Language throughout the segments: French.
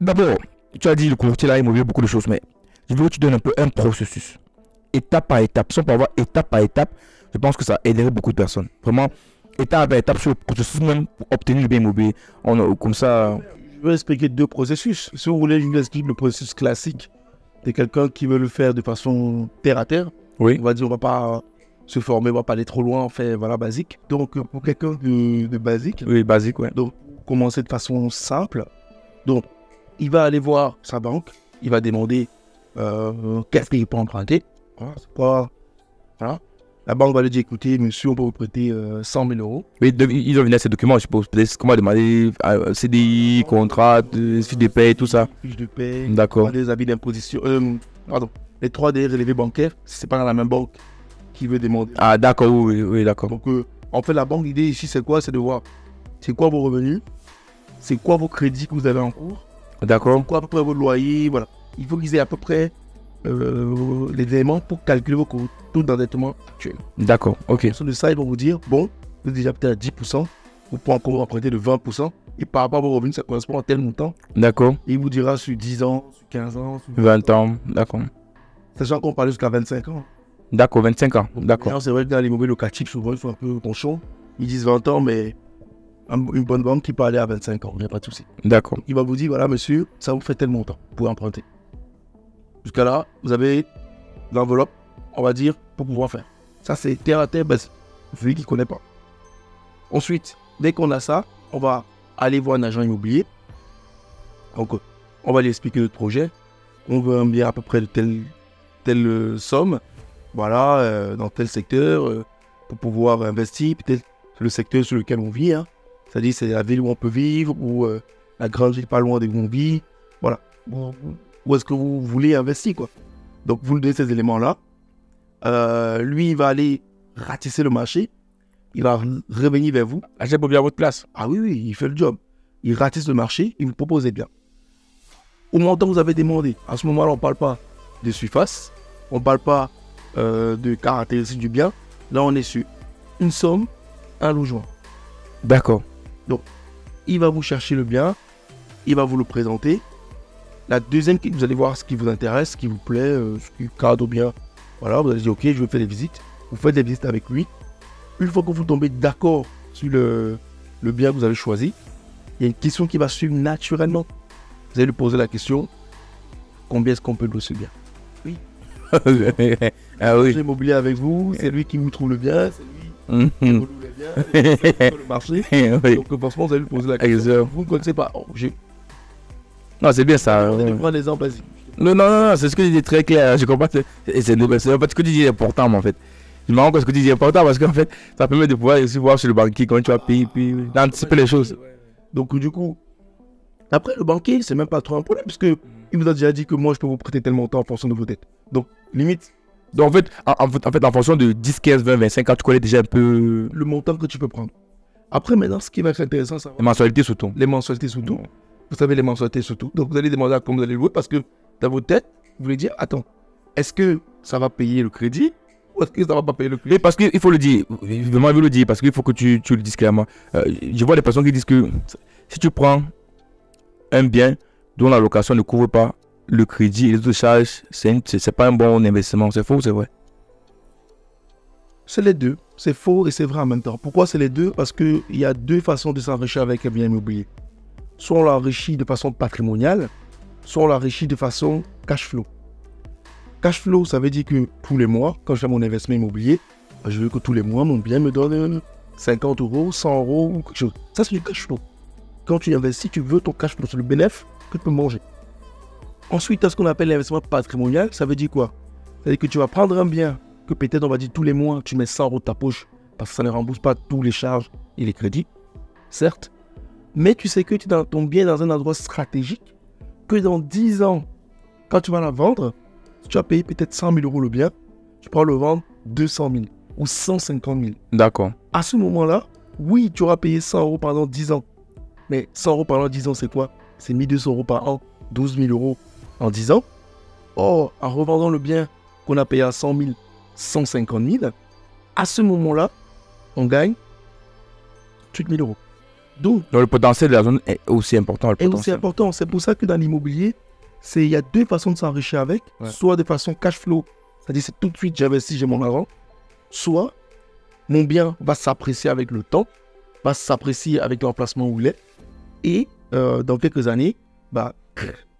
D'abord, tu as dit le courtier là, immobilier, beaucoup de choses, mais je veux que tu donnes un peu un processus, étape par étape. Si on peut avoir étape par étape, je pense que ça aiderait beaucoup de personnes. Vraiment, étape par étape sur le processus même pour obtenir le bien immobilier. Comme ça, Je vais expliquer deux processus. Si vous voulez, je vous explique le processus classique de quelqu'un qui veut le faire de façon terre à terre. oui, On va dire, on va pas se former, on va pas aller trop loin, on fait voilà, basique. Donc, pour quelqu'un de basique, oui, basique, ouais. donc, commencer de façon simple. Donc, il va aller voir sa banque, il va demander qu'est-ce qu'il peut emprunter. Voilà, c'est pas, voilà. La banque va lui dire, écoutez, monsieur, on peut vous prêter 100 000 euros. Oui, ils doivent venir à ces documents, je suppose. Peut-être comment demander CDI, contrat, fiche de paie, tout ça. Fiche de paie, D'accord. des habits d'imposition. Pardon, les 3D relevés bancaires, si c'est pas dans la même banque qui veut demander. Ah, d'accord, oui, oui, d'accord. Donc, en fait, la banque, l'idée ici, c'est quoi? C'est de voir, c'est quoi vos revenus, c'est quoi vos crédits que vous avez en cours, D'accord. quoi à peu près vos loyers, voilà. Il faut qu'ils aient à peu près les éléments pour calculer vos taux d'endettement actuel. D'accord, ok. Sur de ça, ils vont vous dire, bon, vous êtes déjà peut-être à 10%, vous pouvez encore emprunter de 20%, et par rapport à vos revenus, ça correspond à tel montant. D'accord. Et il vous dira sur 10 ans, sur 15 ans, sur 20 ans, d'accord. sachant qu'on parle jusqu'à 25 ans. D'accord, 25 ans, d'accord. Alors, c'est vrai que dans l'immobilier locatif, souvent, ils sont un peu conchons. Ils disent 20 ans, mais une bonne banque qui peut aller à 25 ans, il n'y a pas de souci. D'accord. Il va vous dire, voilà, monsieur, ça vous fait tel montant, vous pouvez emprunter. Jusqu'à là, vous avez l'enveloppe, on va dire, pour pouvoir faire. Ça, c'est terre à terre, celui qui ne connaît pas. Ensuite, dès qu'on a ça, on va aller voir un agent immobilier. Donc, on va lui expliquer notre projet. On veut un bien à peu près de telle somme, voilà, dans tel secteur, pour pouvoir investir, peut-être le secteur sur lequel on vit. Hein. C'est-à-dire, c'est la ville où on peut vivre, ou la grande ville pas loin de où on vit. Voilà. Où est-ce que vous voulez investir, quoi. Donc, vous lui donnez ces éléments-là. Lui, il va aller ratisser le marché. Il va revenir vers vous. Achète pour bien à votre place. Ah oui, oui, il fait le job. Il ratisse le marché, il vous propose des biens. Au montant que vous avez demandé, à ce moment-là, on ne parle pas de surface, on ne parle pas de caractéristiques du bien. Là, on est sur une somme, un logement. D'accord. Donc, il va vous chercher le bien, il va vous le présenter. La deuxième, vous allez voir ce qui vous intéresse, ce qui vous plaît, ce qui cadre bien. Voilà, vous allez dire, ok, je vais faire des visites. Vous faites des visites avec lui. Une fois que vous tombez d'accord sur le bien que vous avez choisi, il y a une question qui va suivre naturellement. Vous allez lui poser la question, combien est-ce qu'on peut louer ce bien? Oui. Ah oui. J'ai immobilier avec vous, c'est lui qui vous trouve le bien, c'est lui qui vous loue le bien, c'est le marché. Oui. Donc forcément, vous allez lui poser la question. Vous ne connaissez pas. Oh, Non, c'est bien ça. je vais prendre l'exemple, vas-y. Non, non, non, c'est ce que tu dis très clair. Je comprends. C'est en fait ce que tu dis est important, mais en fait. Je me rends compte que ce que tu dis est important parce qu'en fait, ça permet de pouvoir aussi voir sur le banquier comment tu vas payer, puis d'anticiper les choses. Donc du coup, après le banquier, c'est même pas trop un problème parce que il vous a déjà dit que moi je peux vous prêter tel montant en fonction de vos dettes. Donc limite. Donc en fait, en fonction de 10, 15, 20, 25, quand tu connais déjà un peu le montant que tu peux prendre. Après maintenant, ce qui va être intéressant, c'est les mensualités surtout. Les mensualités surtout. Vous savez les mensualités surtout. Donc vous allez demander à comment vous allez louer parce que dans votre tête, vous voulez dire, attends, est-ce que ça va payer le crédit ou est-ce que ça va pas payer le crédit? Et parce qu'il faut le dire, vraiment il faut le dire, parce qu'il faut que tu le dises clairement. Je vois des personnes qui disent que si tu prends un bien dont la location ne couvre pas le crédit et les autres charges, c'est pas un bon investissement. C'est faux ou c'est vrai? C'est les deux. C'est faux et c'est vrai en même temps. Pourquoi c'est les deux? Parce qu'il y a deux façons de s'enrichir avec un bien immobilier. Soit on l'enrichit de façon patrimoniale, soit on l'enrichit de façon cash flow. Cash flow, ça veut dire que tous les mois, quand je fais mon investissement immobilier, je veux que tous les mois, mon bien me donne 50 euros, 100 euros ou quelque chose. Ça, c'est du cash flow. Quand tu investis, tu veux ton cash flow, c'est le bénéfice que tu peux manger. Ensuite, tu as ce qu'on appelle l'investissement patrimonial. Ça veut dire quoi? Ça veut dire que tu vas prendre un bien que peut-être, on va dire, tous les mois, tu mets 100 euros de ta poche parce que ça ne rembourse pas tous les charges et les crédits, certes. Mais tu sais que tu es ton bien dans un endroit stratégique, que dans 10 ans, quand tu vas la vendre, si tu as payé peut-être 100 000 euros le bien, tu pourras le vendre 200 000 ou 150 000. D'accord. À ce moment-là, oui, tu auras payé 100 euros pendant 10 ans. Mais 100 euros pendant 10 ans, c'est quoi? C'est 1200 euros par an, 12 000 euros en 10 ans. Or, en revendant le bien qu'on a payé à 100 000, 150 000, à ce moment-là, on gagne 8 000 euros. Donc, Donc le potentiel de la zone est aussi important. Le et aussi potentiel. important, c'est pour ça que dans l'immobilier, il y a deux façons de s'enrichir avec. Ouais. Soit de façon cash flow, c'est-à-dire c'est tout de suite j'investis, j'ai mon argent. Soit mon bien va s'apprécier avec le temps, va s'apprécier avec l'emplacement où il est. Et dans quelques années, bah,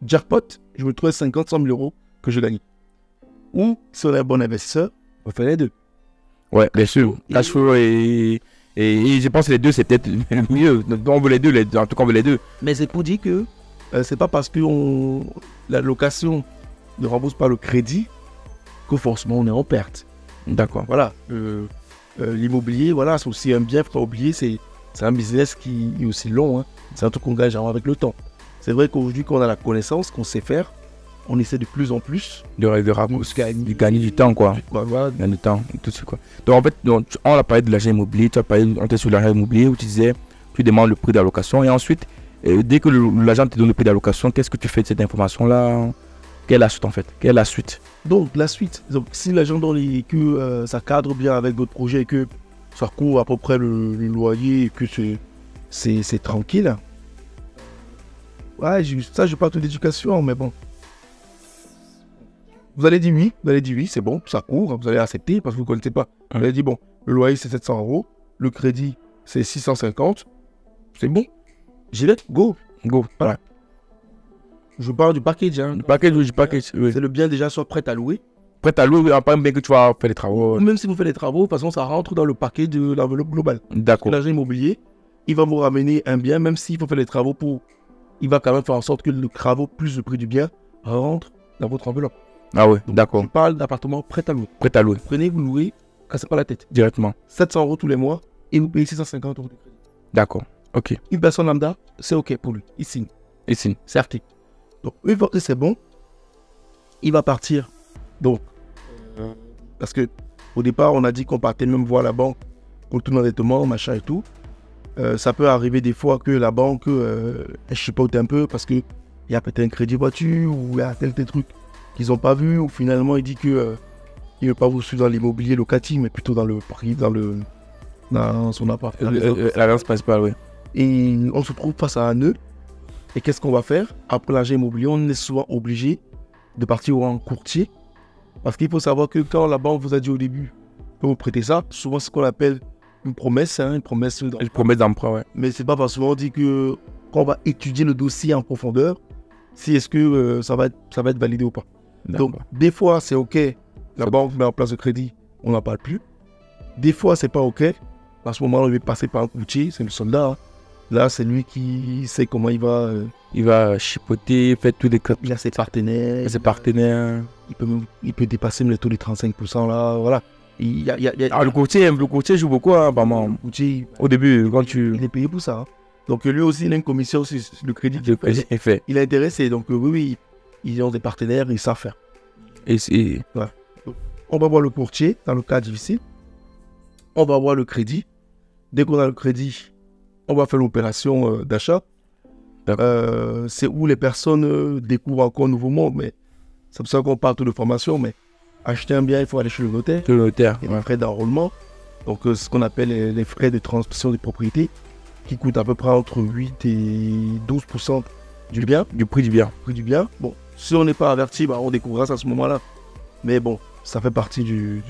jackpot, je me trouve 50, 100 000 euros que je gagne. Ou si on est un bon investisseur, on fait les deux. Ouais, bien sûr. Cash flow et je pense que les deux, c'est peut-être le mieux. Donc, on veut les deux, en tout cas, on veut les deux. Mais c'est pour dire que c'est pas parce que la location ne rembourse pas le crédit que forcément on est en perte. D'accord. Voilà. L'immobilier, voilà, c'est aussi un bien, faut pas oublier, c'est un business qui est aussi long. Hein. C'est un truc qu'on gagne avec le temps. C'est vrai qu'aujourd'hui, quand on a la connaissance, qu'on sait faire, on essaie de plus en plus De gagner du temps, quoi. Voilà. Gagner du temps, tout de suite, quoi. Donc, en fait, on a parlé de l'agent immobilier, tu as parlé, on était sur l'agent immobilier où tu disais, tu demandes le prix d'allocation et ensuite, dès que l'agent te donne le prix d'allocation, qu'est-ce que tu fais de cette information-là? Quelle est la suite, en fait? Quelle est la suite? Donc, la suite, donc, si l'agent donne que ça cadre bien avec votre projet et que ça couvre à peu près le loyer et que c'est tranquille, ouais, ça, je parle de l'éducation, mais bon. Vous allez dire oui, c'est bon, ça couvre, vous allez accepter parce que vous ne connaissez pas. Vous allez dire, bon, le loyer c'est 700 euros, le crédit c'est 650, c'est bon. J'y vais, go. Voilà. Ouais. Je parle du package. Hein. Du package, oui, du package, oui. C'est le bien déjà soit prêt à louer. Prêt à louer, pas bien que tu vas faire les travaux. Même si vous faites les travaux, de toute façon, ça rentre dans le paquet de l'enveloppe globale. D'accord. L'agent immobilier, il va vous ramener un bien, même s'il faut faire les travaux il va quand même faire en sorte que le travaux plus le prix du bien rentre dans votre enveloppe. Ah ouais, Donc, d'accord. je parle d'appartement prêt à louer. Prêt à louer, Prenez, vous louez, cassez pas la tête. directement. 700 euros tous les mois et vous payez 650 euros de crédit. D'accord. Ok. Une personne lambda, c'est OK pour lui. Il signe. Ici. C'est article. Donc, une fois que c'est bon, il va partir. Donc, parce que au départ, on a dit qu'on partait même voir la banque pour tout l'endettement, machin et tout. Ça peut arriver des fois que la banque elle chipote un peu parce qu'il y a peut-être un crédit voiture ou il y a tel truc qu'ils n'ont pas vu. Ou finalement, il dit que il ne veut pas vous suivre dans l'immobilier locatif, mais plutôt dans le prix, dans son appart. L'agence principale, oui. Et on se trouve face à un nœud. Et qu'est-ce qu'on va faire? Après l'agent immobilier, on est souvent obligé de partir en courtier. Parce qu'il faut savoir que quand la banque vous a dit au début que vous prêtez ça, souvent c'est ce qu'on appelle une promesse. Une promesse d'emprunt. Une promesse d'emprunt, ouais. Mais c'est pas parce qu'on dit que quand on va étudier le dossier en profondeur, si est-ce que ça va être validé ou pas. Donc des fois c'est OK, la banque met en place le crédit, on n'en parle plus. Des fois c'est pas OK. À ce moment-là, on va passer par un courtier, c'est le soldat. Hein. Là, c'est lui qui sait comment il va. Il va chipoter, faire tous les Il a ses partenaires. ses partenaires. Il peut dépasser même le taux de 35% là. Voilà. Ah, le courtier joue beaucoup, hein, apparemment. Le courtier, Au début, quand il est payé pour ça. Hein. Donc lui aussi, il a une commission sur le crédit. Le crédit est fait. Il est intéressé. Donc oui, ils ont des partenaires, ils savent faire. Et c'est. Ouais. On va voir le courtier dans le cas difficile. On va voir le crédit. Dès qu'on a le crédit, on va faire l'opération d'achat. C'est où les personnes découvrent encore un nouveau monde. Mais c'est pour ça qu'on parle de formation. Mais acheter un bien, il faut aller chez le notaire. Le notaire. Il y a des frais d'enrôlement. Donc ce qu'on appelle les frais de transmission des propriétés qui coûtent à peu près entre 8 et 12% du bien. Du prix du bien. Bon, si on n'est pas averti, bah, on découvrira ça à ce moment-là. Mais bon, ça fait partie du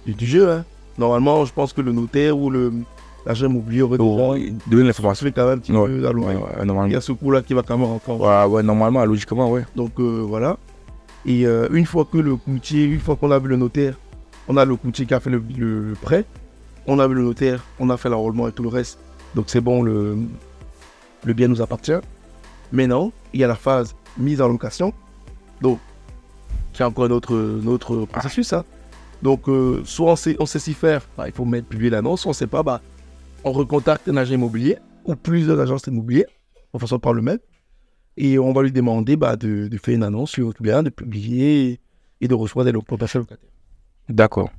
jeu. Hein. Normalement, je pense que le notaire ou l'agent immobilier aurait donner l'information. quand même un petit peu à l'oreille. Normalement. Il y a ce coup-là qui va quand même rentrer. Ouais, normalement, logiquement, ouais. Donc voilà. Et une fois qu'on a vu le notaire, on a le courtier qui a fait le prêt, on a vu le notaire, on a fait l'enrôlement et tout le reste. Donc c'est bon, le bien nous appartient. Maintenant, il y a la phase mise en location. Donc, qui est encore notre processus. Hein. Donc, soit on sait s'y faire, bah, il faut publier l'annonce, on ne sait pas, bah, on recontacte un agent immobilier ou plusieurs agences immobilières, en façon par le même, et on va lui demander de faire une annonce sur votre bien, de publier et de recevoir des potentiels locataires. D'accord.